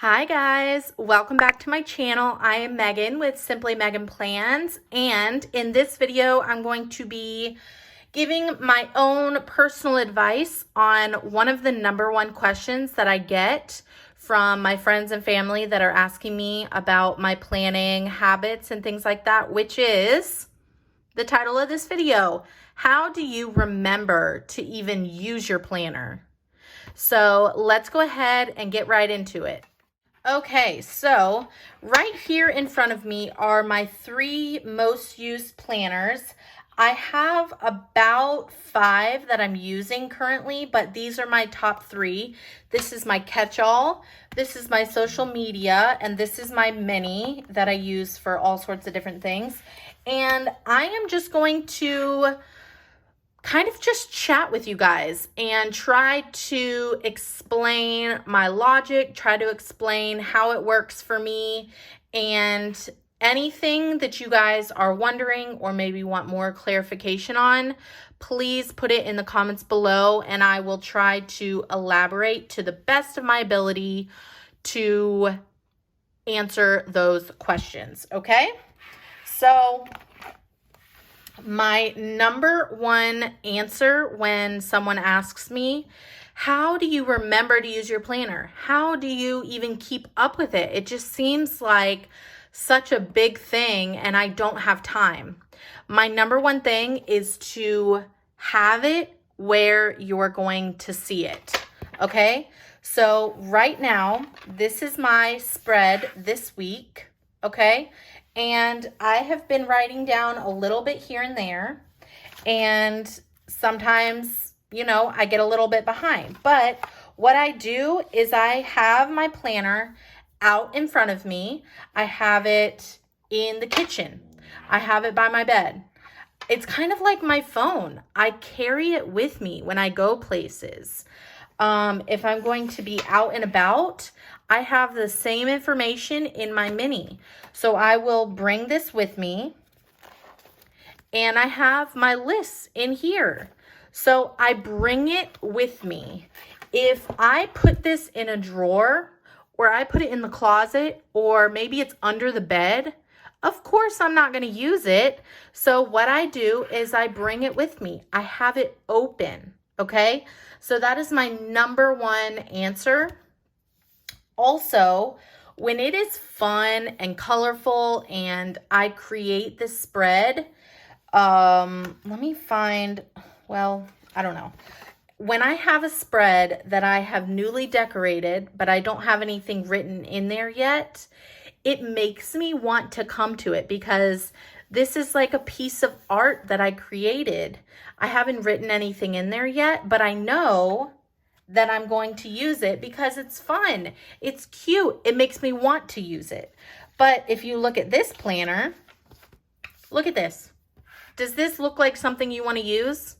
Hi guys, welcome back to my channel. I am Megan with Simply Megan Plans, and in this video I'm going to be giving my own personal advice on one of the number one questions that I get from my friends and family that are asking me about my planning habits and things like that, which is the title of this video. How do you remember to even use your planner? So let's go ahead and get right into it. Okay, so right here in front of me are my three most used planners. I have about 5 that I'm using currently, but these are my top 3. This is my catch-all, this is my social media, and this is my mini that I use for all sorts of different things. And I am just going to kind of just chat with you guys and try to explain my logic, try to explain how it works for me, and anything that you guys are wondering or maybe want more clarification on, please put it in the comments below and I will try to elaborate to the best of my ability to answer those questions, okay? So my number one answer when someone asks me, how do you remember to use your planner? How do you even keep up with it? It just seems like such a big thing and I don't have time. My number one thing is to have it where you're going to see it, okay? So right now, this is my spread this week, okay? And I have been writing down a little bit here and there. And sometimes, I get a little bit behind. But what I do is I have my planner out in front of me. I have it in the kitchen. I have it by my bed. It's kind of like my phone. I carry it with me when I go places. If I'm going to be out and about, I have the same information in my mini. So I will bring this with me and I have my lists in here. So I bring it with me. If I put this in a drawer or I put it in the closet or maybe it's under the bed, of course I'm not going to use it. So what I do is I bring it with me. I have it open. Okay, so that is my number one answer. Also, when it is fun and colorful and I create this spread, let me find, well, I don't know. When I have a spread that I have newly decorated, but I don't have anything written in there yet, it makes me want to come to it because this is like a piece of art that I created. I haven't written anything in there yet, but I know that I'm going to use it because it's fun. It's cute. It makes me want to use it. But if you look at this planner, look at this. Does this look like something you want to use?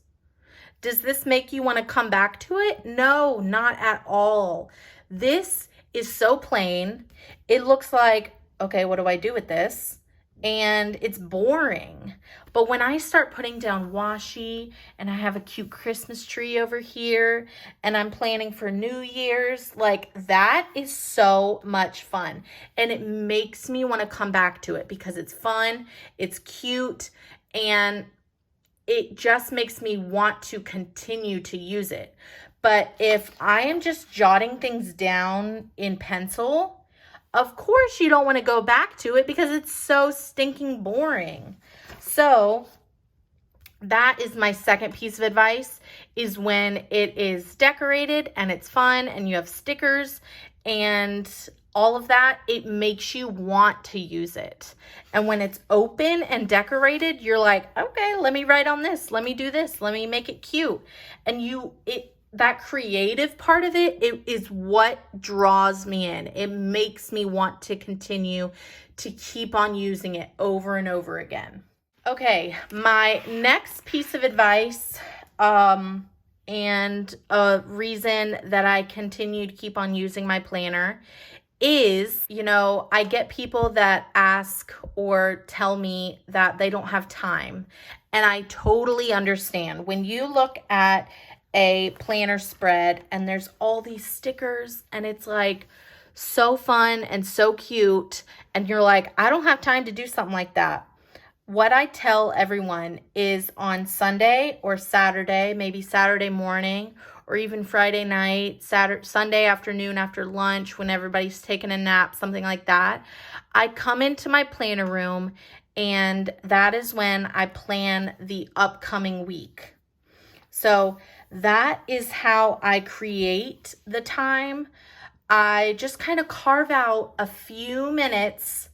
Does this make you want to come back to it? No, not at all. This is so plain. It looks like, okay, what do I do with this? And it's boring. But when I start putting down washi and I have a cute Christmas tree over here and I'm planning for New Year's, like that is so much fun. And it makes me want to come back to it because it's fun, it's cute, and it just makes me want to continue to use it. But if I am just jotting things down in pencil, of course you don't want to go back to it because it's so stinking boring. So that is my second piece of advice, is when it is decorated and it's fun and you have stickers and all of that, it makes you want to use it. And when it's open and decorated, you're like, okay, let me write on this. Let me do this. Let me make it cute. And that creative part of it is what draws me in. It makes me want to continue to keep on using it over and over again. Okay, my next piece of advice, and a reason that I continue to keep on using my planner is, I get people that ask or tell me that they don't have time. And I totally understand. When you look at a planner spread and there's all these stickers and it's like so fun and so cute, and you're like, I don't have time to do something like that. What I tell everyone is on Sunday or Saturday, maybe Saturday morning, or even Friday night, Sunday afternoon after lunch when everybody's taking a nap, something like that, I come into my planner room, and that is when I plan the upcoming week. So that is how I create the time. I just kind of carve out a few minutes,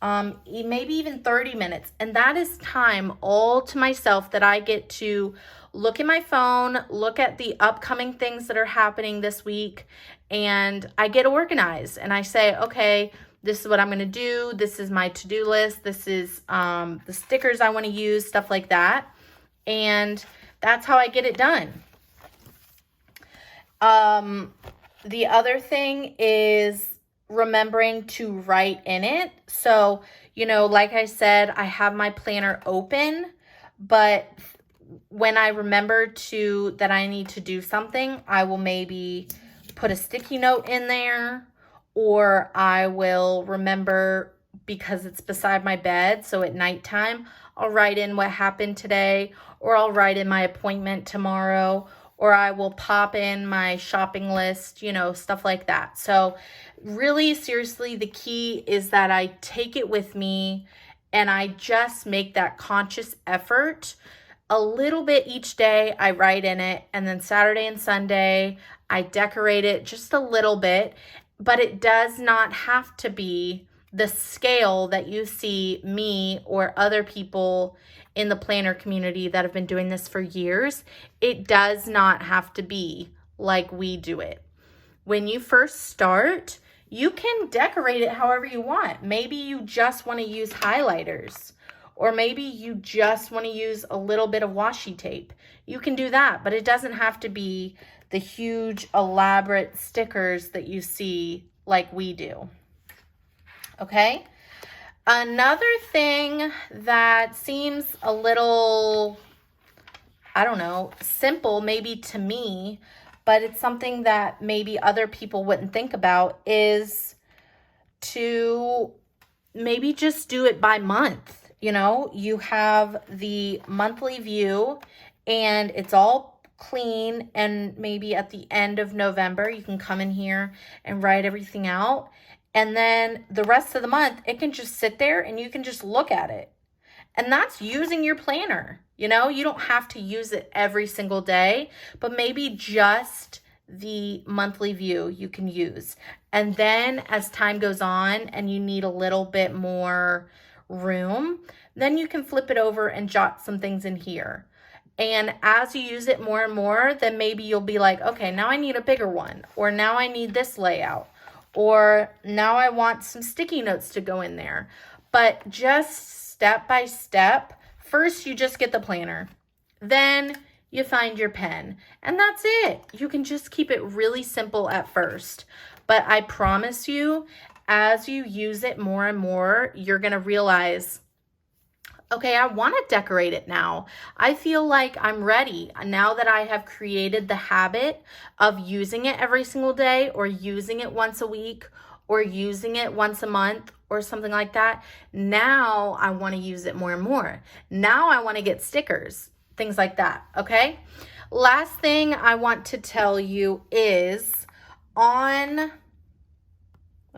maybe even 30 minutes. And that is time all to myself that I get to look at my phone, look at the upcoming things that are happening this week, and I get organized and I say, okay, this is what I'm going to do. This is my to-do list. This is the stickers I want to use, stuff like that. And that's how I get it done. The other thing is remembering to write in it. So, like I said, I have my planner open, but when I remember that I need to do something, I will maybe put a sticky note in there, or I will remember because it's beside my bed. So at nighttime, I'll write in what happened today, or I'll write in my appointment tomorrow, or I will pop in my shopping list, stuff like that. So really, seriously, the key is that I take it with me and I just make that conscious effort. A little bit each day I write in it, and then Saturday and Sunday I decorate it just a little bit, but it does not have to be the scale that you see me or other people in the planner community that have been doing this for years. It does not have to be like we do it. When you first start, you can decorate it however you want. Maybe you just want to use highlighters, or maybe you just want to use a little bit of washi tape. You can do that, but it doesn't have to be the huge elaborate stickers that you see like we do. Okay? Another thing that seems a little, simple maybe to me, but it's something that maybe other people wouldn't think about, is to maybe just do it by month. You have the monthly view and it's all clean, and maybe at the end of November, you can come in here and write everything out. And then the rest of the month, it can just sit there and you can just look at it. And that's using your planner. You don't have to use it every single day, but maybe just the monthly view you can use. And then as time goes on and you need a little bit more room, then you can flip it over and jot some things in here. And as you use it more and more, then maybe you'll be like, okay, now I need a bigger one, or now I need this layout, or now I want some sticky notes to go in there. But just step by step. First, you just get the planner. Then you find your pen. And that's it. You can just keep it really simple at first. But I promise you, as you use it more and more, you're going to realize, okay, I want to decorate it now. I feel like I'm ready now that I have created the habit of using it every single day, or using it once a week, or using it once a month, or something like that. Now I want to use it more and more. Now I want to get stickers, things like that. Okay. Last thing I want to tell you is let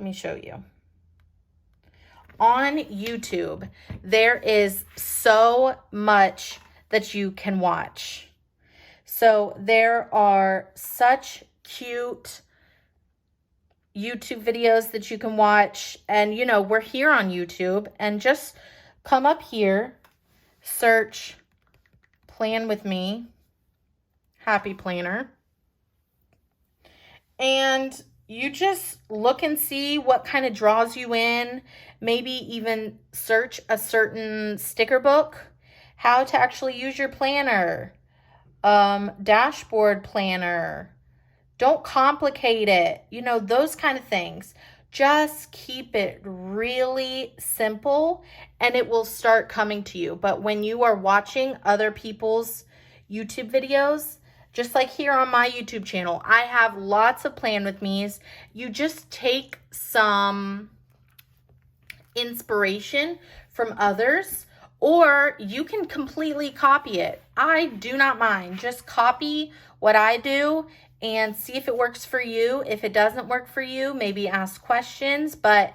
me show you. On YouTube, there is so much that you can watch. So there are such cute YouTube videos that you can watch. And, we're here on YouTube, and just come up here, search Plan With Me, Happy Planner, and you just look and see what kind of draws you in. Maybe even search a certain sticker book, how to actually use your planner, dashboard planner. Don't complicate it. Those kind of things. Just keep it really simple and it will start coming to you. But when you are watching other people's YouTube videos, just like here on my YouTube channel, I have lots of Plan With Me's. You just take some inspiration from others, or you can completely copy it. I do not mind. Just copy what I do and see if it works for you. If it doesn't work for you, maybe ask questions, but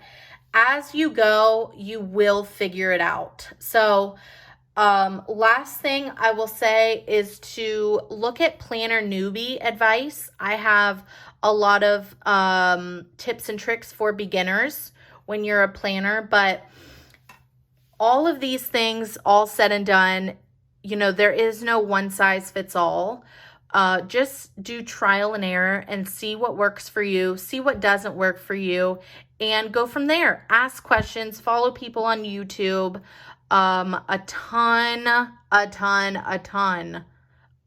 as you go, you will figure it out. So last thing I will say is to look at Planner Newbie advice. I have a lot of tips and tricks for beginners when you're a planner, but all of these things all said and done, you know, there is no one size fits all. Just do trial and error and see what works for you, see what doesn't work for you, and go from there. Ask questions, follow people on YouTube. A ton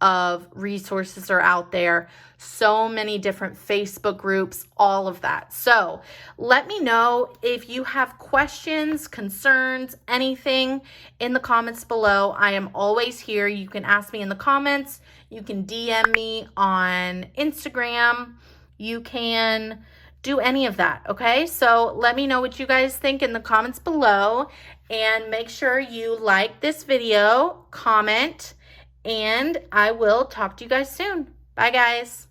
of resources are out there. So many different Facebook groups, all of that. So let me know if you have questions, concerns, anything in the comments below. I am always here. You can ask me in the comments. You can DM me on Instagram. You can do any of that, okay? So let me know what you guys think in the comments below, and make sure you like this video, comment, and I will talk to you guys soon. Bye, guys.